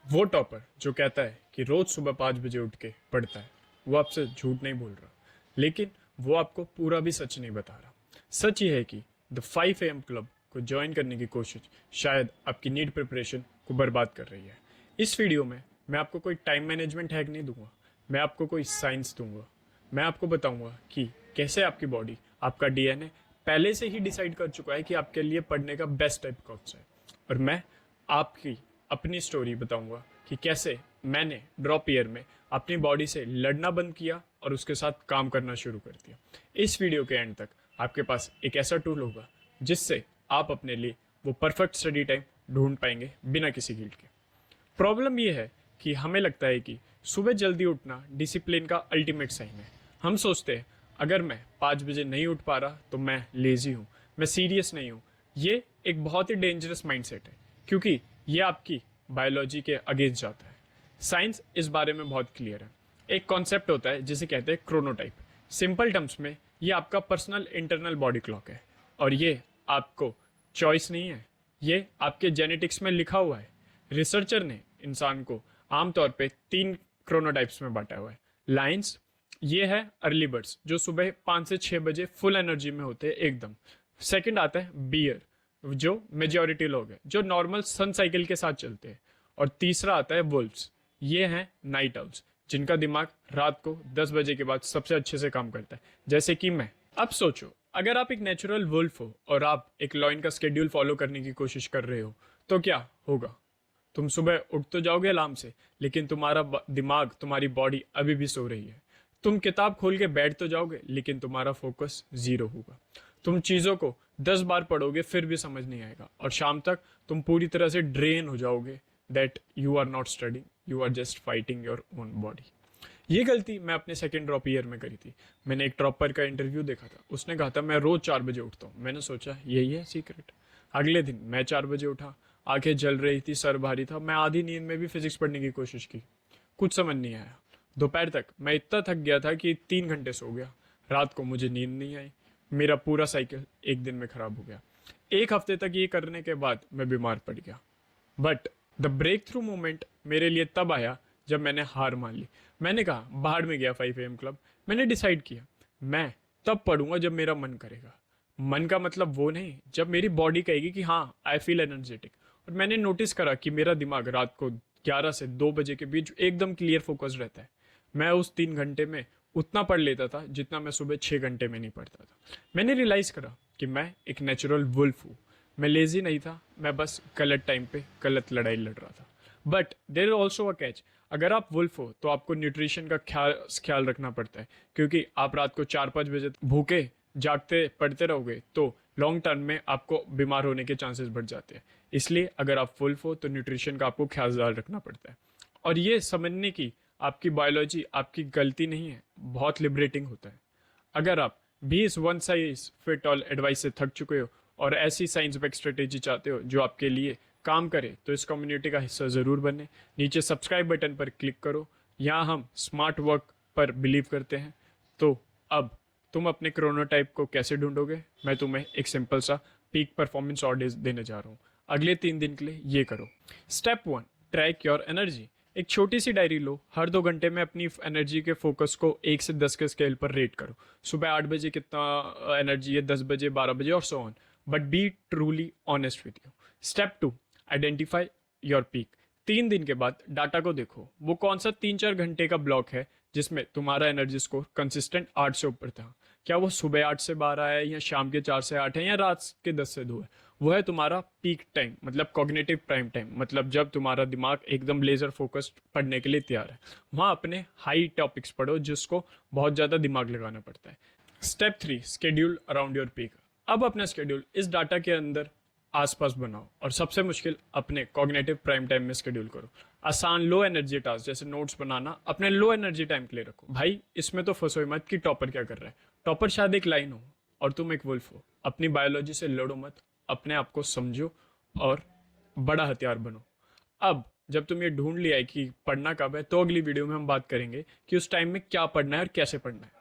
वो टॉपर जो कहता है कि रोज सुबह 5 बजे उठ के पढ़ता है, वो आपसे झूठ नहीं बोल रहा, लेकिन वो आपको पूरा भी सच नहीं बता रहा। सच ये है कि द 5 AM क्लब को ज्वाइन करने की कोशिश शायद आपकी नीट प्रिपरेशन को बर्बाद कर रही है। इस वीडियो में मैं आपको कोई टाइम मैनेजमेंट हैक नहीं दूंगा, मैं आपको कोई साइंस दूंगा। मैं आपको बताऊंगा कि कैसे आपकी बॉडी, आपका डीएनए पहले से ही डिसाइड कर चुका है कि आपके लिए पढ़ने का बेस्ट टाइप कौन सा है। और मैं आपकी अपनी स्टोरी बताऊंगा कि कैसे मैंने ड्रॉप ईयर में अपनी बॉडी से लड़ना बंद किया और उसके साथ काम करना शुरू कर दिया। इस वीडियो के एंड तक आपके पास एक ऐसा टूल होगा जिससे आप अपने लिए वो परफेक्ट स्टडी टाइम ढूंढ पाएंगे बिना किसी गिल्ट के। प्रॉब्लम ये है कि हमें लगता है कि सुबह जल्दी उठना डिसिप्लिन का अल्टीमेट साइन है। हम सोचते हैं अगर मैं 5 बजे नहीं उठ पा रहा तो मैं लेजी हूँ, मैं सीरियस नहीं हूँ। ये एक बहुत ही डेंजरस माइंडसेट है क्योंकि ये आपकी बायोलॉजी के अगेंस्ट जाता है। साइंस इस बारे में बहुत क्लियर है। एक कॉन्सेप्ट होता है जिसे कहते हैं क्रोनोटाइप। सिंपल टर्म्स में ये आपका पर्सनल इंटरनल बॉडी क्लॉक है और ये आपको चॉइस नहीं है, ये आपके जेनेटिक्स में लिखा हुआ है। रिसर्चर ने इंसान को आमतौर पे 3 क्रोनोटाइप्स में बांटा हुआ है। लाइन्स, ये है अर्ली बर्ड्स जो सुबह 5 से 6 बजे फुल एनर्जी में होते हैं एकदम। सेकंड आता है बियर, जो मेजॉरिटी लोग हैं जो नॉर्मल सन साइकिल के साथ चलते हैं। और तीसरा आता है वुल्व्स, ये हैं नाइट आउल्स जिनका दिमाग रात को 10 बजे के बाद सबसे अच्छे से काम करता है, जैसे कि मैं। अब सोचो, अगर आप एक नेचुरल वुल्फ हो और आप एक लॉइन का स्केड्यूल फॉलो करने की कोशिश कर रहे हो तो क्या होगा? तुम सुबह उठ तो जाओगे अलार्म से, लेकिन तुम्हारा दिमाग, तुम्हारी बॉडी अभी भी सो रही है। तुम किताब खोल के बैठ तो जाओगे, लेकिन तुम्हारा फोकस जीरो होगा। तुम चीज़ों को 10 बार पढ़ोगे फिर भी समझ नहीं आएगा और शाम तक तुम पूरी तरह से ड्रेन हो जाओगे। That you are not studying, you are just fighting your own body. ये गलती मैं अपने सेकेंड ड्रॉप ईयर में करी थी। मैंने एक ड्रॉपर का इंटरव्यू देखा था, उसने कहा था मैं रोज 4 बजे उठता हूँ। मैंने सोचा यही है सीक्रेट। अगले दिन मैं 4 बजे उठा, आंखें जल रही थी, सर भारी था। मैं आधी नींद में भी फिजिक्स पढ़ने की कोशिश की, कुछ समझ नहीं आया। दोपहर तक मैं इतना थक गया था कि 3 घंटे सो गया। रात को मुझे नींद नहीं आई। मेरा पूरा साइकिल एक दिन में खराब हो गया। एक हफ्ते तक ये करने के बाद मैं बीमार पड़ गया। But the breakthrough moment मेरे लिए तब आया जब मैंने हार मान ली। मैंने कहा बाहर में गया 5 AM क्लब। मैंने डिसाइड किया मैं तब पढ़ूंगा जब मेरा मन करेगा। मन का मतलब वो नहीं, जब मेरी बॉडी कहेगी कि हाँ आई फील एनर्जेटिक। और मैंने नोटिस करा कि मेरा दिमाग रात को 11 से 2 बजे के बीच एकदम क्लियर फोकस रहता है। मैं उस 3 घंटे में उतना पढ़ लेता था जितना मैं सुबह 6 घंटे में नहीं पढ़ता था। मैंने रियलाइज करा कि मैं एक नेचुरल वुल्फ हूँ। मैं लेजी नहीं था, मैं बस गलत टाइम पे गलत लड़ाई लड़ रहा था। But there also a catch. अगर आप वुल्फ हो तो आपको न्यूट्रिशन का ख्याल रखना पड़ता है, क्योंकि आप रात को 4-5 बजे भूखे जागते पढ़ते रहोगे तो लॉन्ग टर्म में आपको बीमार होने के चांसेस बढ़ जाते हैं। इसलिए अगर आप वुल्फ हो तो न्यूट्रिशन का आपको ख्याल रखना पड़ता है। और ये समझने की आपकी बायोलॉजी आपकी गलती नहीं है, बहुत लिबरेटिंग होता है। अगर आप भी इस one size fit all advice से थक चुके हो और ऐसी साइंस बेस्ड स्ट्रेटेजी चाहते हो जो आपके लिए काम करे, तो इस कम्युनिटी का हिस्सा ज़रूर बने। नीचे सब्सक्राइब बटन पर क्लिक करो। यहाँ हम स्मार्ट वर्क पर बिलीव करते हैं। तो अब तुम अपने क्रोनोटाइप को कैसे ढूंढोगे? मैं तुम्हें एक सिंपल सा पीक परफॉर्मेंस ऑर्डर देने जा रहा हूँ। अगले 3 दिन के लिए ये करो। Step 1, track your energy. एक छोटी सी डायरी लो, हर 2 घंटे में अपनी एनर्जी के फोकस को 1 से 10 के स्केल पर रेट करो। सुबह 8 बजे कितना एनर्जी है, 10 बजे, 12 बजे और so on. But B truly honest with you. Step 2, identify your peak. 3 दिन के बाद डाटा को देखो, वो कौन सा 3-4 घंटे का ब्लॉक है जिसमें तुम्हारा एनर्जी स्कोर कंसिस्टेंट 8 से ऊपर था। क्या वो सुबह 8 से 12 है, या शाम के 4 से 8 है, या रात के 10 से 2 है? वो है तुम्हारा पीक टाइम, मतलब कॉग्निटिव प्राइम टाइम, मतलब जब तुम्हारा दिमाग एकदम लेजर फोकस्ड पढ़ने के लिए तैयार है। वहाँ अपने हाई टॉपिक्स पढ़ो जिसको बहुत ज़्यादा दिमाग लगाना पड़ता है। Step 3, schedule around your peak. अब अपना स्केड्यूल इस डाटा के अंदर आसपास बनाओ और सबसे मुश्किल अपने कॉग्निटिव प्राइम टाइम में स्केड्यूल करो। आसान लो एनर्जी टास्क जैसे नोट्स बनाना अपने लो एनर्जी टाइम के लिए रखो। भाई इसमें तो फंसो मत कि टॉपर क्या कर रहा है। टॉपर शायद एक लाइन हो और तुम एक वुल्फ हो। अपनी बायोलॉजी से लड़ो मत, अपने आप को समझो और बड़ा हथियार बनो। अब जब तुम ये ढूंढ लिया है कि पढ़ना कब है, तो अगली वीडियो में हम बात करेंगे कि उस टाइम में क्या पढ़ना है और कैसे पढ़ना है।